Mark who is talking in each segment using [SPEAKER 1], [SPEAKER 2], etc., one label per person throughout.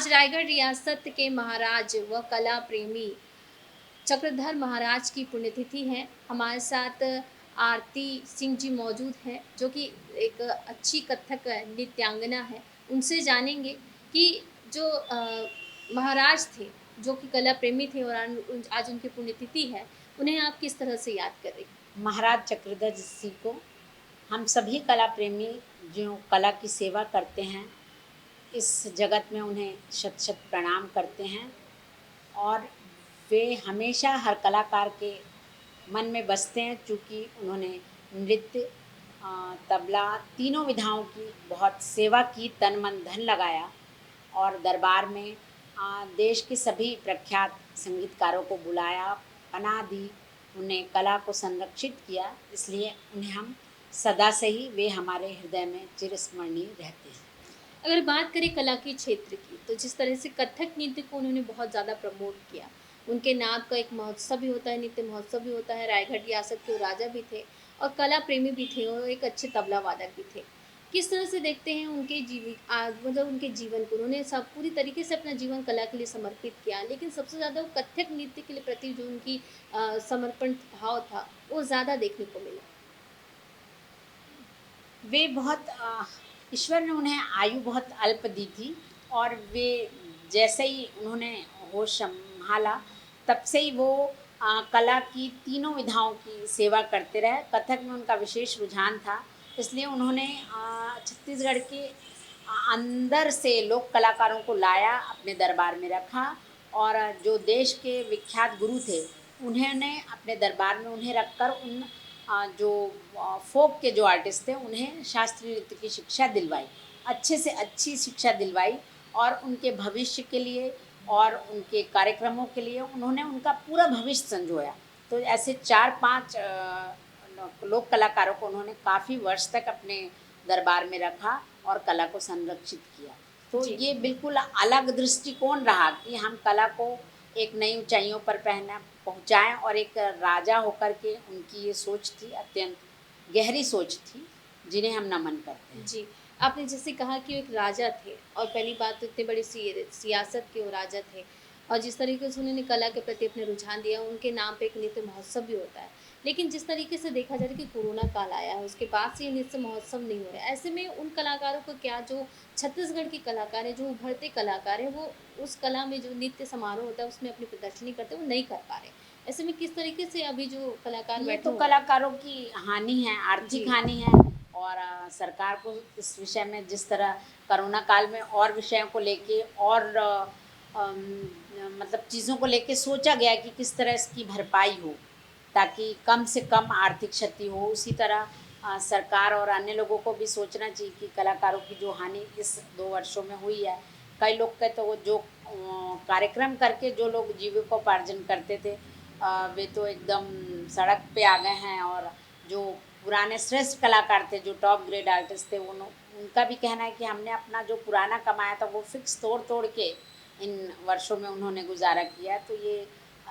[SPEAKER 1] रायगढ़ रियासत के महाराज व कला प्रेमी चक्रधर महाराज की पुण्यतिथि है। हमारे साथ आरती सिंह जी मौजूद हैं, जो कि एक अच्छी कथक नृत्यांगना है। उनसे जानेंगे कि जो महाराज थे, जो कि कला प्रेमी थे और आज उनकी पुण्यतिथि है, उन्हें आप किस तरह से याद कर रही हैं?
[SPEAKER 2] महाराज चक्रधर जी को हम सभी कला प्रेमी जो कला की सेवा करते हैं, इस जगत में उन्हें शत शत प्रणाम करते हैं। और वे हमेशा हर कलाकार के मन में बसते हैं, चूँकि उन्होंने नृत्य, तबला तीनों विधाओं की बहुत सेवा की, तन मन धन लगाया और दरबार में देश के सभी प्रख्यात संगीतकारों को बुलाया, पनाह दी, उन्हें कला को संरक्षित किया। इसलिए उन्हें हम सदा से ही वे हमारे हृदय में चिरस्मरणीय रहते हैं।
[SPEAKER 1] अगर बात करें कला के क्षेत्र की, तो जिस तरह से कथक नृत्य को उन्होंने बहुत ज़्यादा प्रमोट किया। उनके नाम का एक महोत्सव भी होता है, नृत्य महोत्सव भी होता है। रायगढ़ रियासत के वो राजा भी थे और कला प्रेमी भी थे और एक अच्छे तबला वादक भी थे। किस तरह से देखते हैं उनके मतलब उनके जीवन को? उन्होंने सब पूरी तरीके से अपना जीवन कला के लिए समर्पित किया, लेकिन सबसे ज़्यादा वो कथक नृत्य के लिए प्रति जो उनकी समर्पण भाव था, वो ज़्यादा देखने को मिला।
[SPEAKER 2] वे बहुत ईश्वर ने उन्हें आयु बहुत अल्प दी थी और वे जैसे ही उन्होंने होश संभाला, तब से ही वो कला की तीनों विधाओं की सेवा करते रहे। कथक में उनका विशेष रुझान था, इसलिए उन्होंने छत्तीसगढ़ के अंदर से लोक कलाकारों को लाया, अपने दरबार में रखा और जो देश के विख्यात गुरु थे, उन्होंने अपने दरबार में उन्हें रखकर उन जो फ़ोक के जो आर्टिस्ट थे, उन्हें शास्त्रीय नृत्य की शिक्षा दिलवाई, अच्छे से अच्छी शिक्षा दिलवाई और उनके भविष्य के लिए और उनके कार्यक्रमों के लिए उन्होंने उनका पूरा भविष्य संजोया। तो ऐसे 4-5 लोक कलाकारों को उन्होंने काफ़ी वर्ष तक अपने दरबार में रखा और कला को संरक्षित किया। तो
[SPEAKER 1] जी।
[SPEAKER 2] ये बिल्कुल अलग दृष्टिकोण रहा कि हम कला को एक नई ऊंचाइयों पर पहुंचाएं, और एक राजा होकर के उनकी ये सोच थी, अत्यंत गहरी सोच थी, जिन्हें हम नमन करते हैं।
[SPEAKER 1] जी, आपने जैसे कहा कि वो एक राजा थे और पहली बात तो इतने बड़ी सियासत के वो राजा थे और जिस तरीके से उन्होंने कला के प्रति अपने रुझान दिया, उनके नाम पे एक नृत्य महोत्सव भी होता है। लेकिन जिस तरीके से देखा जाए कि कोरोना काल आया है, उसके बाद से ये नृत्य महोत्सव नहीं हो रहा है। ऐसे में उन कलाकारों को क्या, जो छत्तीसगढ़ के कलाकार हैं, जो उभरते कलाकार हैं, वो उस कला में जो नृत्य समारोह होता है, उसमें अपनी प्रदर्शनी करते हैं, वो नहीं कर पा रहे। ऐसे में किस तरीके से अभी जो कलाकार
[SPEAKER 2] ये
[SPEAKER 1] बैठे
[SPEAKER 2] तो
[SPEAKER 1] हुए हैं।
[SPEAKER 2] कलाकारों की हानि है,
[SPEAKER 1] जी।
[SPEAKER 2] आर्थिक हानि है। और सरकार को इस विषय में, जिस तरह कोरोना काल में और विषयों को लेके और मतलब चीज़ों को लेके सोचा गया कि किस तरह इसकी भरपाई हो, ताकि कम से कम आर्थिक क्षति हो, उसी तरह सरकार और अन्य लोगों को भी सोचना चाहिए कि कलाकारों की जो हानि इस 2 वर्षों में हुई है, कई लोग के तो वो जो कार्यक्रम करके जो लोग जीविकोपार्जन करते थे, वे तो एकदम सड़क पे आ गए हैं। और जो पुराने श्रेष्ठ कलाकार थे, जो टॉप ग्रेड आर्टिस्ट थे, उनका भी कहना है कि हमने अपना जो पुराना कमाया था वो फिक्स तोड़ तोड़ के इन वर्षों में उन्होंने गुजारा किया। तो ये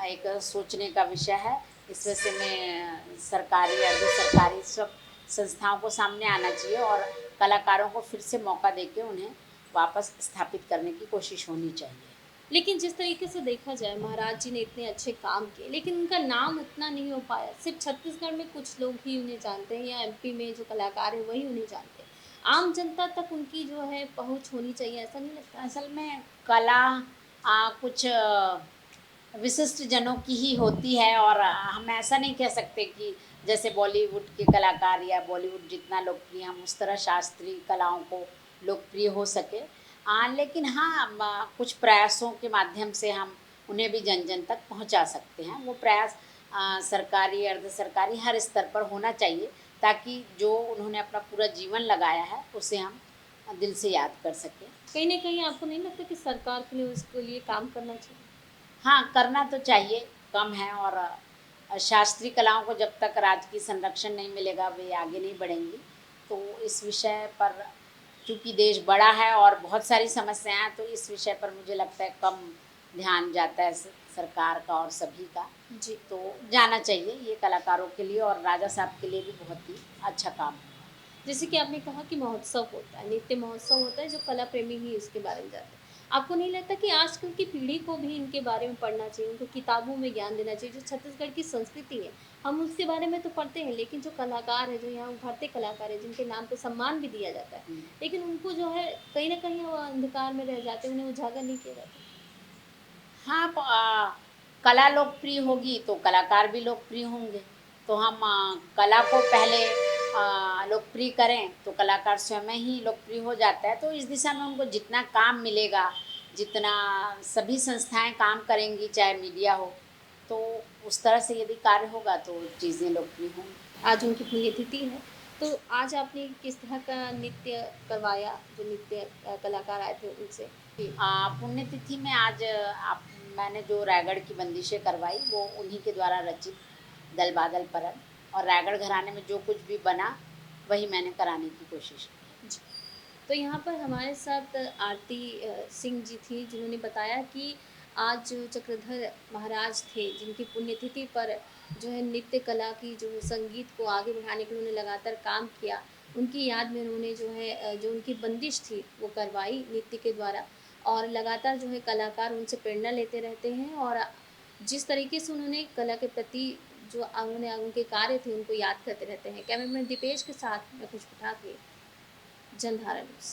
[SPEAKER 2] एक सोचने का विषय है। इस वजह से मैं सरकारी, अर्ध सरकारी सब संस्थाओं को सामने आना चाहिए और कलाकारों को फिर से मौका देके उन्हें वापस स्थापित करने की कोशिश होनी चाहिए।
[SPEAKER 1] लेकिन जिस तरीके से देखा जाए, महाराज जी ने इतने अच्छे काम किए, लेकिन उनका नाम उतना नहीं हो पाया। सिर्फ छत्तीसगढ़ में कुछ लोग ही उन्हें जानते हैं या एमपी में जो कलाकार हैं वही उन्हें जानते हैं। आम जनता तक उनकी जो है पहुँच होनी चाहिए, ऐसा नहीं लगता?
[SPEAKER 2] असल में कला कुछ विशिष्ट जनों की ही होती है और हम ऐसा नहीं कह सकते कि जैसे बॉलीवुड के कलाकार या बॉलीवुड जितना लोकप्रिय, हम उस तरह शास्त्रीय कलाओं को लोकप्रिय हो सके। लेकिन हाँ, कुछ प्रयासों के माध्यम से हम उन्हें भी जन जन तक पहुंचा सकते हैं। वो प्रयास सरकारी, अर्ध सरकारी हर स्तर पर होना चाहिए, ताकि जो उन्होंने अपना पूरा जीवन लगाया है उसे हम दिल से याद कर सकें।
[SPEAKER 1] कहीं न कहीं आपको नहीं लगता कि सरकार को उसके लिए काम करना चाहिए?
[SPEAKER 2] हाँ, करना तो चाहिए, कम है। और शास्त्रीय कलाओं को जब तक राजकीय संरक्षण नहीं मिलेगा, वे आगे नहीं बढ़ेंगी। तो इस विषय पर, चूँकि देश बड़ा है और बहुत सारी समस्याएँ हैं, तो इस विषय पर मुझे लगता है कम ध्यान जाता है सरकार का और सभी का।
[SPEAKER 1] जी।
[SPEAKER 2] तो जाना चाहिए, ये कलाकारों के लिए और राजा साहब के लिए भी बहुत ही अच्छा काम है।
[SPEAKER 1] जैसे कि आपने कहा कि महोत्सव होता है, नृत्य महोत्सव होता है, जो कला प्रेमी ही इसके बारे में जानते हैं। आपको नहीं लगता कि आजकल की पीढ़ी को भी इनके बारे में पढ़ना चाहिए, उनको किताबों में ज्ञान देना चाहिए? जो छत्तीसगढ़ की संस्कृति है, हम उसके बारे में तो पढ़ते हैं, लेकिन जो कलाकार हैं, जो यहाँ उभरते कलाकार हैं, जिनके नाम पे सम्मान भी दिया जाता है,
[SPEAKER 2] हुँ।
[SPEAKER 1] लेकिन उनको जो है कहीं न कहीं वो अंधकार में रह जाते हैं, उन्हें उजागर नहीं किया जाता।
[SPEAKER 2] हाँ, कला लोकप्रिय होगी तो कलाकार भी लोकप्रिय होंगे। तो हम कला को पहले लोकप्रिय करें तो कलाकार स्वयं ही लोकप्रिय हो जाता है। तो इस दिशा में उनको जितना काम मिलेगा, जितना सभी संस्थाएँ काम करेंगी, चाहे मीडिया हो, तो उस तरह से यदि कार्य होगा तो चीज़ें लोकप्रिय होंगी।
[SPEAKER 1] आज उनकी पुण्यतिथि है, तो आज आपने किस तरह का नृत्य करवाया, जो नृत्य कलाकार आए थे उनसे? जी।
[SPEAKER 2] पुण्यतिथि में आज मैंने जो रायगढ़ की बंदिशें करवाई वो उन्हीं के द्वारा रचित दल बादल परन, और रायगढ़ घराने में जो कुछ भी बना वही मैंने कराने की कोशिश की।
[SPEAKER 1] जी। तो यहाँ पर हमारे साथ आरती सिंह जी थी, जिन्होंने बताया कि आज जो चक्रधर महाराज थे, जिनकी पुण्यतिथि पर जो है नृत्य कला की जो है संगीत को आगे बढ़ाने के लिए उन्होंने लगातार काम किया। उनकी याद में उन्होंने जो है जो उनकी बंदिश थी वो करवाई नृत्य के द्वारा, और लगातार जो है कलाकार उनसे प्रेरणा लेते रहते हैं, और जिस तरीके से उन्होंने कला के प्रति जो उन्होंने उनके कार्य थे उनको याद करते रहते हैं। कैमरामैन दीपेश के साथ मैं खुशबू ठाकुर, जनधारा न्यूज़।